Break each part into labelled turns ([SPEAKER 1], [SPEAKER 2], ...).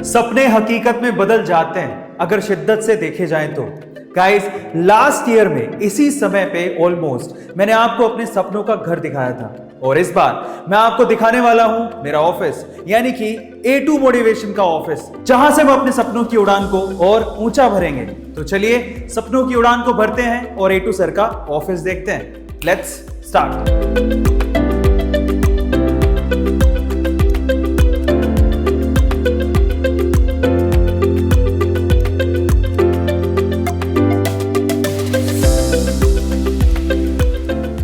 [SPEAKER 1] सपने हकीकत में बदल जाते हैं अगर शिद्दत से देखे जाएं तो। गाइस, लास्ट ईयर में इसी समय पे ऑलमोस्ट मैंने आपको अपने सपनों का घर दिखाया था, और इस बार मैं आपको दिखाने वाला हूं मेरा ऑफिस, यानी कि A2 मोटिवेशन का ऑफिस, जहां से हम अपने सपनों की उड़ान को और ऊंचा भरेंगे। तो चलिए सपनों की उड़ान को भरते हैं और A2 सर का ऑफिस देखते हैं। Let's start.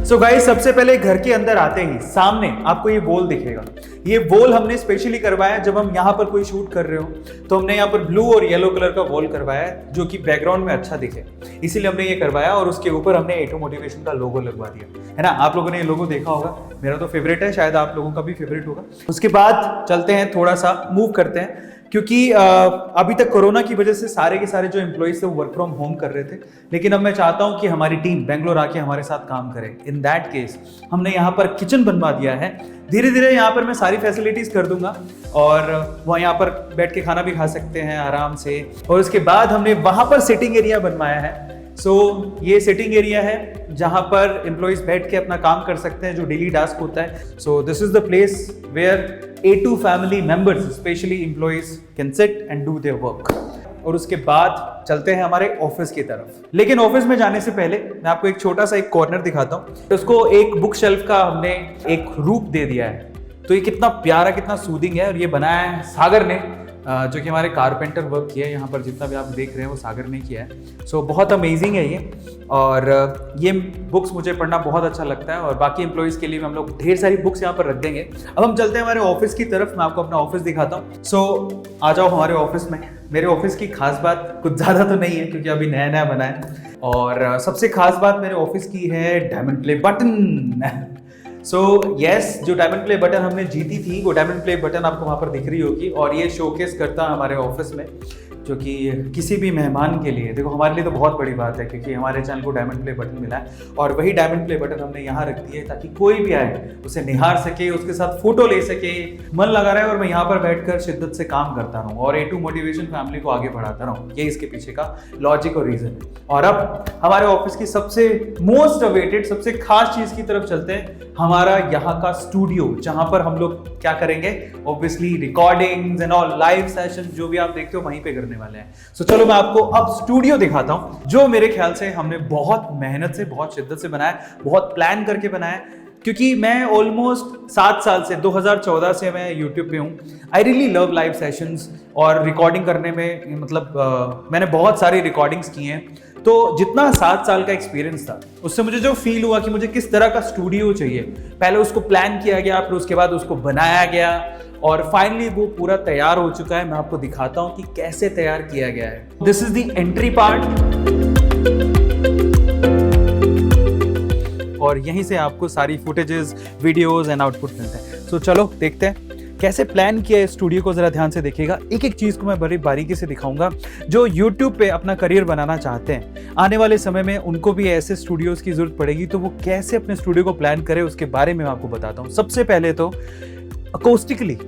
[SPEAKER 1] तो गाइस, सबसे पहले घर के अंदर आते ही सामने आपको ये वॉल दिखेगा। ये वॉल हमने स्पेशली करवाया है, जब हम यहाँ पर कोई शूट कर रहे हो तो हमने यहाँ पर ब्लू और येलो कलर का वॉल करवाया है, जो कि बैकग्राउंड में अच्छा दिखे, इसीलिए हमने ये करवाया। और उसके ऊपर हमने A2 मोटिवेशन का लोगो लगवा दिया है ना। आप लोगों ने ये लोगो देखा होगा, मेरा तो फेवरेट है, शायद आप लोगों का भी फेवरेट होगा। उसके बाद चलते हैं, थोड़ा सा मूव करते हैं, क्योंकि अभी तक कोरोना की वजह से सारे के सारे जो एम्प्लॉइज थे वो वर्क फ्रॉम होम कर रहे थे, लेकिन अब मैं चाहता हूं कि हमारी टीम बेंगलोर आके हमारे साथ काम करे। इन दैट केस हमने यहाँ पर किचन बनवा दिया है। धीरे धीरे यहाँ पर मैं सारी फैसिलिटीज कर दूंगा और वहाँ यहाँ पर बैठ के खाना भी खा सकते हैं आराम से। और उसके बाद हमने वहाँ पर सिटिंग एरिया बनवाया है। ये सिटिंग एरिया है जहां पर एम्प्लॉइज बैठ के अपना काम कर सकते हैं, जो डेली टास्क होता है। This is the place where A2 family members, specially employees, can sit and do their work. और उसके बाद चलते हैं हमारे ऑफिस की तरफ। लेकिन ऑफिस में जाने से पहले मैं आपको एक छोटा सा एक कॉर्नर दिखाता हूँ। उसको एक बुक शेल्फ का हमने एक रूप दे दिया है। तो ये कितना प्यारा, कितना सूदिंग है। और ये बनाया है सागर ने, जो कि हमारे कारपेंटर वर्क किया है। यहाँ पर जितना भी आप देख रहे हैं वो सागर ने किया है। बहुत अमेजिंग है ये। और ये बुक्स मुझे पढ़ना बहुत अच्छा लगता है, और बाकी एम्प्लॉइज के लिए भी हम लोग ढेर सारी बुक्स यहाँ पर रख देंगे। अब हम चलते हैं हमारे ऑफिस की तरफ। मैं आपको अपना ऑफिस दिखाता हूँ। आ जाओ हमारे ऑफिस में। मेरे ऑफिस की खास बात कुछ ज़्यादा तो नहीं है, क्योंकि अभी नया नया बना है। और सबसे खास बात मेरे ऑफिस की है डायमंड प्ले बटन। जो डायमंड प्ले बटन हमने जीती थी, वो डायमंड प्ले बटन आपको वहां पर दिख रही होगी। और ये शोकेस करता है हमारे ऑफिस में, जो कि किसी भी मेहमान के लिए, देखो हमारे लिए तो बहुत बड़ी बात है, क्योंकि हमारे चैनल को डायमंड प्ले बटन मिला है। और वही डायमंड प्ले बटन हमने यहाँ रख दिया है, ताकि कोई भी आए उसे निहार सके, उसके साथ फोटो ले सके, मन लगा रहा है और मैं यहाँ पर बैठकर शिद्दत से काम करता रहूँ और A2 मोटिवेशन फैमिली को आगे बढ़ाता रहूँ। ये इसके पीछे का लॉजिक और रीजन है। और अब हमारे ऑफिस की सबसे मोस्ट अवेटेड, सबसे खास चीज की तरफ चलते हैं, हमारा यहाँ का स्टूडियो, जहां पर हम लोग क्या करेंगे, obviously recordings and all live session जो भी आप देखते हो वहीं पे करने वाले हैं। चलो मैं आपको अब स्टूडियो दिखाता हूं, जो मेरे ख्याल से हमने बहुत मेहनत से, बहुत शिद्दत से बनाया, बहुत प्लान करके बनाया। क्योंकि मैं ऑलमोस्ट 7 साल से, 2014 से मैं यूट्यूब पे हूँ। I really love live sessions और रिकॉर्डिंग करने में, मतलब मैंने बहुत सारी रिकॉर्डिंग्स की हैं। तो जितना 7 साल का एक्सपीरियंस था, उससे मुझे जो फील हुआ कि मुझे किस तरह का स्टूडियो चाहिए, पहले उसको प्लान किया गया, फिर उसके बाद उसको बनाया गया, और फाइनली वो पूरा तैयार हो चुका है। मैं आपको दिखाता हूं कि कैसे तैयार किया गया है। This is the entry part, और यहीं से आपको सारी फुटेजेस, वीडियोस एंड आउटपुट मिलते हैं। चलो देखते हैं कैसे प्लान किया है स्टूडियो को। जरा ध्यान से देखिएगा, एक एक चीज को मैं बड़ी बारीकी से दिखाऊंगा। जो YouTube पे अपना करियर बनाना चाहते हैं, आने वाले समय में उनको भी ऐसे स्टूडियोज की जरूरत पड़ेगी, तो वो कैसे अपने स्टूडियो को प्लान करें, उसके बारे में मैं आपको बताता हूँ। सबसे पहले तो अकोस्टिकली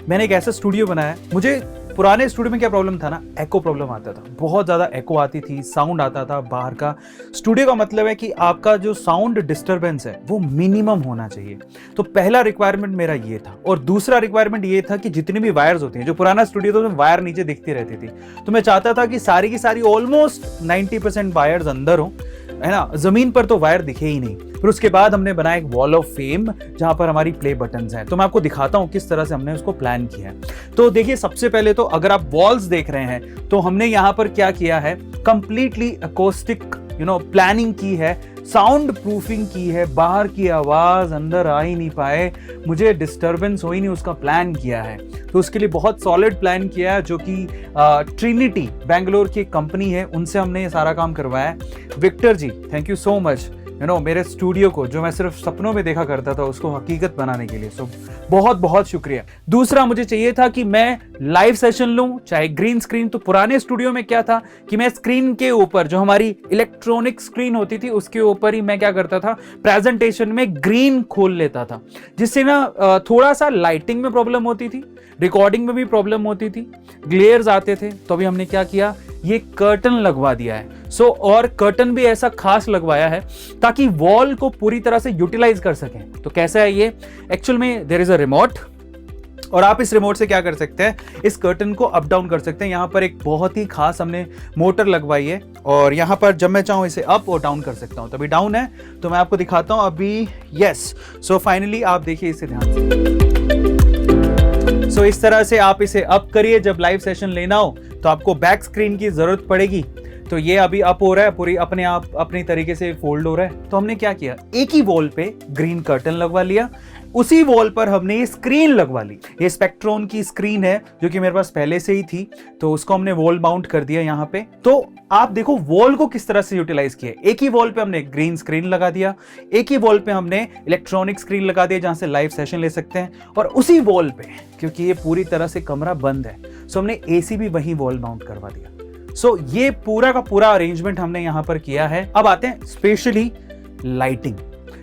[SPEAKER 1] मैंने एक ऐसा स्टूडियो बनाया है। मुझे पुराने स्टूडियो में क्या प्रॉब्लम था ना, एको प्रॉब्लम आता था, बहुत ज़्यादा एको आती थी, साउंड आता था बाहर का। स्टूडियो का मतलब है कि आपका जो साउंड डिस्टरबेंस है वो मिनिमम होना चाहिए। तो पहला रिक्वायरमेंट मेरा ये था। और दूसरा रिक्वायरमेंट ये था कि जितनी भी वायर्स होती हैं, जो पुराना स्टूडियो था उसमें वायर नीचे दिखती रहती थी, तो मैं चाहता था कि सारी की सारी ऑलमोस्ट 90% वायर्स अंदर हो, है ना, जमीन पर तो वायर दिखे ही नहीं। फिर उसके बाद हमने बनाया एक वॉल ऑफ फेम, जहां पर हमारी प्ले बटन्स हैं। तो मैं आपको दिखाता हूं किस तरह से हमने उसको प्लान किया है। तो देखिए, सबसे पहले तो अगर आप वॉल्स देख रहे हैं, तो हमने यहां पर क्या किया है, कंप्लीटली अकोस्टिक प्लानिंग की है, साउंड प्रूफिंग की है, बाहर की आवाज अंदर आ ही नहीं पाए, मुझे डिस्टर्बेंस हो ही नहीं, उसका प्लान किया है। तो उसके लिए बहुत सॉलिड प्लान किया है, जो कि ट्रिनिटी बेंगलोर की एक कंपनी है, उनसे हमने ये सारा काम करवाया है। Victor ji, thank you so much. मेरे स्टूडियो को जो मैं सिर्फ सपनों में देखा करता था उसको हकीकत बनाने के लिए। सो बहुत बहुत शुक्रिया। दूसरा, मुझे चाहिए था कि मैं लाइव सेशन लूं चाहे ग्रीन स्क्रीन। तो पुराने स्टूडियो में क्या था कि मैं स्क्रीन के ऊपर, जो हमारी इलेक्ट्रॉनिक स्क्रीन होती थी उसके ऊपर ही मैं क्या करता था, प्रेजेंटेशन में ग्रीन खोल लेता था, जिससे ना थोड़ा सा लाइटिंग में प्रॉब्लम होती थी, रिकॉर्डिंग में भी प्रॉब्लम होती थी, ग्लेयर्स आते थे। तो अभी हमने क्या किया, ये कर्टन लगवा दिया है। और कर्टन भी ऐसा खास लगवाया है ताकि वॉल को पूरी तरह से यूटिलाइज कर सकें। तो कैसा है ये, एक्चुअल में देयर इज अ रिमोट, और आप इस रिमोट से क्या कर सकते हैं, इस कर्टन को अप डाउन कर सकते हैं। यहाँ पर एक बहुत ही खास हमने मोटर लगवाई है, और यहाँ पर जब मैं चाहूँ इसे अप और डाउन कर सकता हूँ। तो अभी डाउन है, तो मैं आपको दिखाता हूँ अभी। यस, सो फाइनली आप देखिए इसे ध्यान से। सो इस तरह से आप इसे अप करिए। जब लाइव सेशन लेना हो तो आपको बैक स्क्रीन की जरूरत पड़ेगी। तो ये अभी अप हो रहा है, पूरी अपने आप अपनी तरीके से फोल्ड हो रहा है। तो हमने क्या किया, एक ही वॉल पे ग्रीन कर्टन लगवा लिया, उसी वॉल पर हमने ये स्क्रीन लगवा ली। ये स्पेक्ट्रॉन की स्क्रीन है जो कि मेरे पास पहले से ही थी, तो उसको हमने वॉल माउंट कर दिया यहाँ पे। तो आप देखो वॉल को किस तरह से यूटिलाइज किया। एक ही वॉल पे हमने ग्रीन स्क्रीन लगा दिया, एक ही वॉल पे हमने इलेक्ट्रॉनिक स्क्रीन लगा दिया जहां से लाइव सेशन ले सकते हैं, और उसी वॉल पे, क्योंकि ये पूरी तरह से कमरा बंद है, सो हमने एसी भी वही वॉल माउंट करवा दिया। सो ये पूरा का पूरा अरेंजमेंट हमने यहां पर किया है। अब आते हैं स्पेशली लाइटिंग,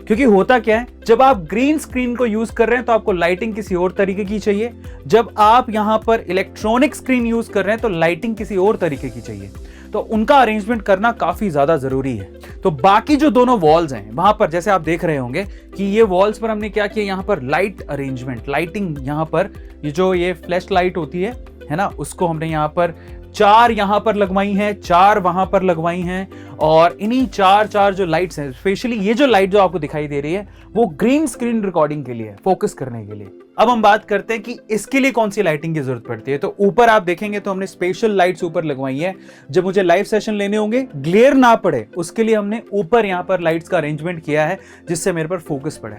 [SPEAKER 1] क्योंकि होता क्या है, जब आप ग्रीन स्क्रीन को यूज कर रहे हैं तो आपको लाइटिंग किसी और तरीके की चाहिए, जब आप यहां पर इलेक्ट्रॉनिक स्क्रीन यूज कर रहे हैं तो लाइटिंग किसी और तरीके की चाहिए। तो उनका अरेंजमेंट करना काफी ज्यादा जरूरी है। तो बाकी जो दोनों वॉल्स हैं वहां पर, जैसे आप देख रहे होंगे कि ये वॉल्स पर हमने क्या किया, यहां पर लाइट अरेंजमेंट, लाइटिंग, यहां पर ये जो ये फ्लैश लाइट होती है ना, उसको हमने यहां पर 4 यहां पर लगवाई हैं, 4 वहां पर लगवाई हैं, और इन्हीं 4 जो लाइट्स हैं, स्पेशली ये जो लाइट जो आपको दिखाई दे रही है वो ग्रीन स्क्रीन रिकॉर्डिंग के लिए, फोकस करने के लिए। अब हम बात करते हैं कि इसके लिए कौन सी लाइटिंग की जरूरत पड़ती है। तो ऊपर आप देखेंगे तो हमने स्पेशल लाइट्स ऊपर लगवाई है। जब मुझे लाइव सेशन लेने होंगे, ग्लेयर ना पड़े, उसके लिए हमने ऊपर यहां पर लाइट्स का अरेंजमेंट किया है जिससे मेरे पर फोकस पड़े।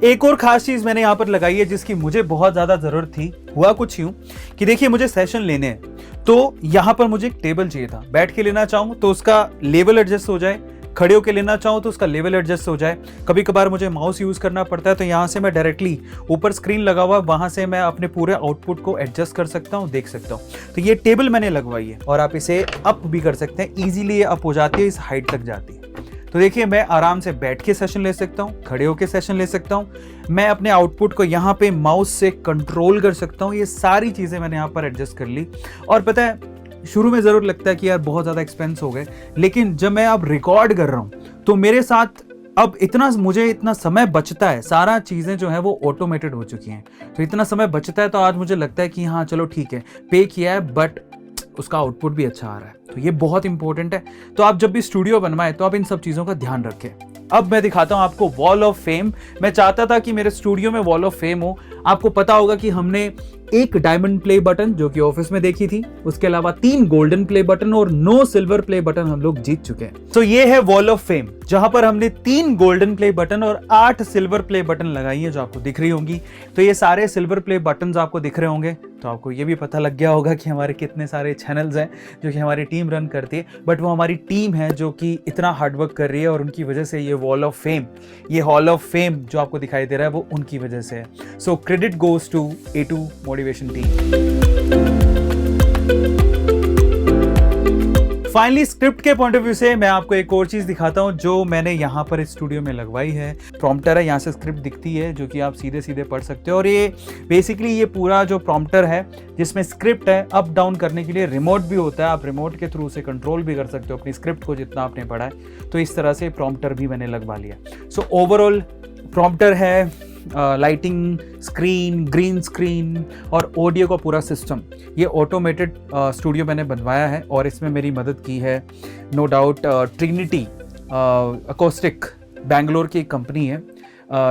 [SPEAKER 1] एक और खास चीज मैंने यहां पर लगाई है जिसकी मुझे बहुत ज्यादा जरूरत थी। हुआ कुछ यूं कि देखिए, मुझे सेशन लेने हैं तो यहां पर मुझे एक टेबल चाहिए था। बैठ के लेना चाहूं तो उसका लेवल एडजस्ट हो जाए, खड़े होकर लेना चाहूं तो उसका लेवल एडजस्ट हो जाए। कभी कभार मुझे माउस यूज करना पड़ता है तो यहां से मैं डायरेक्टली, ऊपर स्क्रीन लगा हुआ, वहां से मैं अपने पूरे आउटपुट को एडजस्ट कर सकता हूं, देख सकता हूं। तो ये टेबल मैंने लगवाई है, और आप इसे अप भी कर सकते हैं, इजीली ये अप हो जाती है, इस हाइट तक जाती है। तो देखिए, मैं आराम से बैठ के सेशन ले सकता हूँ, खड़े होकर सेशन ले सकता हूँ, मैं अपने आउटपुट को यहाँ पे माउस से कंट्रोल कर सकता हूँ। ये सारी चीज़ें मैंने यहाँ पर एडजस्ट कर ली। और पता है, शुरू में ज़रूर लगता है कि यार बहुत ज़्यादा एक्सपेंस हो गए, लेकिन जब मैं अब रिकॉर्ड कर रहा हूँ तो मेरे साथ अब मुझे इतना समय बचता है, सारा चीज़ें जो है वो ऑटोमेटेड हो चुकी हैं, तो इतना समय बचता है। तो आज मुझे लगता है कि हाँ चलो ठीक है, पे किया है बट उसका आउटपुट भी अच्छा आ रहा है, तो ये बहुत इंपॉर्टेंट है। तो आप जब भी स्टूडियो बनवाएं तो आप इन सब चीज़ों का ध्यान रखें। अब मैं दिखाता हूं आपको वॉल ऑफ फेम। मैं चाहता था कि मेरे स्टूडियो में वॉल ऑफ फेम हो। आपको पता होगा कि हमने एक डायमंड प्ले बटन जो कि ऑफिस में देखी थी, उसके अलावा 3 गोल्डन प्ले बटन और 9 सिल्वर प्ले बटन हम लोग जीत चुके हैं। तो ये है वॉल ऑफ फेम, जहां पर हमने 3 गोल्डन प्ले बटन और 8 सिल्वर प्ले बटन लगाई है, जो आपको दिख रही होंगी। तो ये सारे सिल्वर प्ले बटन आपको दिख रहे होंगे, तो आपको ये भी पता लग गया होगा कि हमारे कितने सारे चैनल्स हैं जो कि हमारी टीम रन करती है। बट वो हमारी टीम है जो कि इतना हार्डवर्क कर रही है, और उनकी वजह से ये वॉल ऑफ फेम, ये हॉल ऑफ फेम जो आपको दिखाई दे रहा है वो उनकी वजह से है। So credit goes to A2 motivation team. Finally script के पॉइंट ऑफ व्यू से मैं आपको एक और चीज दिखाता हूं जो मैंने यहां पर इस स्टूडियो में लगवाई है। प्रॉम्प्टर है, यहां से स्क्रिप्ट दिखती है जो कि आप सीधे सीधे पढ़ सकते हो। और ये बेसिकली ये पूरा जो प्रॉम्प्टर है जिसमें स्क्रिप्ट है, अप डाउन करने के लिए रिमोट भी होता है, आप रिमोट के थ्रू से कंट्रोल भी कर सकते हो अपनी स्क्रिप्ट को जितना आपने पढ़ा है। तो इस तरह से प्रॉम्प्टर भी मैंने लगवा लिया। सो ओवरऑल प्रॉम्प्टर है, लाइटिंग, स्क्रीन, ग्रीन स्क्रीन और ऑडियो का पूरा सिस्टम, ये ऑटोमेटेड स्टूडियो मैंने बनवाया है। और इसमें मेरी मदद की है no doubt Trinity Acoustic, Bangalore की एक कंपनी है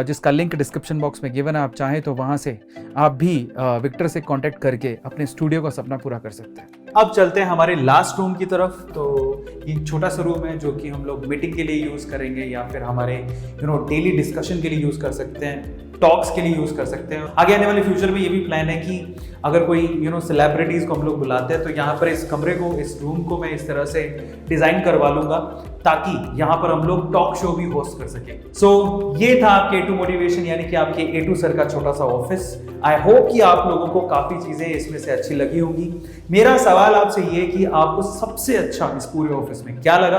[SPEAKER 1] जिसका लिंक डिस्क्रिप्शन बॉक्स में गिवन है। आप चाहें तो वहाँ से आप भी विक्टर से कांटेक्ट करके अपने स्टूडियो का सपना पूरा कर सकते हैं। अब चलते हैं हमारे लास्ट रूम की तरफ। तो ये छोटा सा रूम है जो कि हम लोग मीटिंग के लिए यूज़ करेंगे या फिर हमारे डेली डिस्कशन के लिए यूज़ कर सकते हैं, टॉक्स के लिए यूज़ कर सकते हैं। आगे आने वाले फ्यूचर में ये भी प्लान है कि अगर कोई सेलिब्रिटीज़ को हम लोग बुलाते हैं तो यहाँ पर इस कमरे को, इस रूम को मैं इस तरह से डिज़ाइन करवा लूँगा ताकि यहाँ पर हम लोग टॉक शो भी होस्ट कर सकें। सो ये था आपके A2 मोटिवेशन यानी कि आपके A2 सर का छोटा सा ऑफिस। आई होप कि आप लोगों को काफ़ी चीज़ें इसमें से अच्छी लगी होंगी। मेरा सवाल आपसे ये है कि आपको सबसे अच्छा इस पूरे ऑफिस में क्या लगा,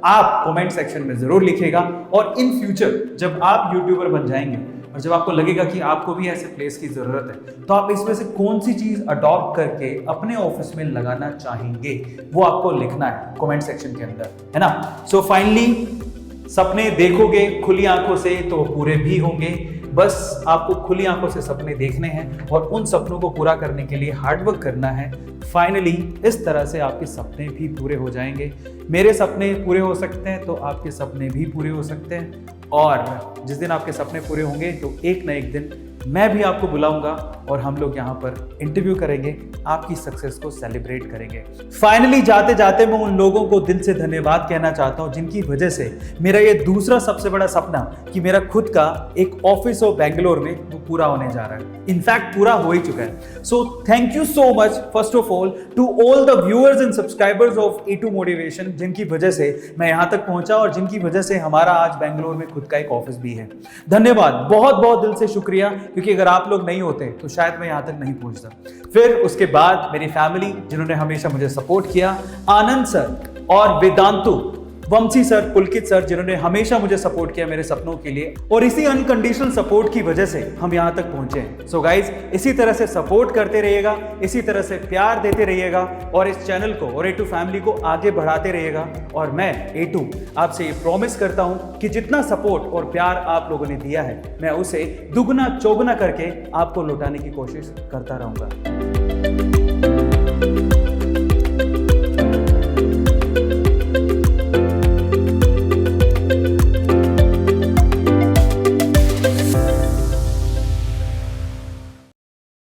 [SPEAKER 1] आप कमेंट सेक्शन में ज़रूर लिखिएगा। और इन फ्यूचर जब आप यूट्यूबर बन जाएंगे और जब आपको लगेगा कि आपको भी ऐसे प्लेस की ज़रूरत है तो आप इसमें से कौन सी चीज़ अडॉप्ट करके अपने ऑफिस में लगाना चाहेंगे वो आपको लिखना है कमेंट सेक्शन के अंदर, है ना। सो फाइनली सपने देखोगे खुली आंखों से तो पूरे भी होंगे। बस आपको खुली आंखों से सपने देखने हैं और उन सपनों को पूरा करने के लिए हार्डवर्क करना है। फाइनली इस तरह से आपके सपने भी पूरे हो जाएंगे। मेरे सपने पूरे हो सकते हैं तो आपके सपने भी पूरे हो सकते हैं। और जिस दिन आपके सपने पूरे होंगे तो एक ना एक दिन मैं भी आपको बुलाऊंगा और हम लोग यहाँ पर इंटरव्यू करेंगे, आपकी सक्सेस को सेलिब्रेट करेंगे। फाइनली जाते जाते मैं उन लोगों को दिल से धन्यवाद कहना चाहता हूँ जिनकी वजह से मेरा ये दूसरा सबसे बड़ा सपना कि मेरा खुद का एक ऑफिस हो बेंगलोर में वो पूरा होने जा रहा है। इनफैक्ट पूरा हो ही चुका है। So thank you so much first of all to all the viewers and subscribers of A2 motivation जिनकी वजह से मैं यहाँ तक पहुंचा और जिनकी वजह से हमारा आज बेंगलोर में खुद का एक ऑफिस भी है। धन्यवाद, बहुत बहुत दिल से शुक्रिया, क्योंकि अगर आप लोग नहीं होते तो शायद मैं यहाँ तक नहीं पहुंचता। फिर उसके बाद मेरी फैमिली जिन्होंने हमेशा मुझे सपोर्ट किया, आनंद सर और वेदांतु, वंशी सर, पुलकित सर जिन्होंने हमेशा मुझे सपोर्ट किया मेरे सपनों के लिए, और इसी अनकंडीशनल सपोर्ट की वजह से हम यहाँ तक पहुंचे हैं। सो गाइज इसी तरह से सपोर्ट करते रहिएगा, इसी तरह से प्यार देते रहिएगा और इस चैनल को और A2 फैमिली को आगे बढ़ाते रहिएगा। और मैं A2 आपसे ये प्रॉमिस करता हूँ कि जितना सपोर्ट और प्यार आप लोगों ने दिया है मैं उसे दुगना चौगुना करके आपको लौटाने की कोशिश करता रहूंगा।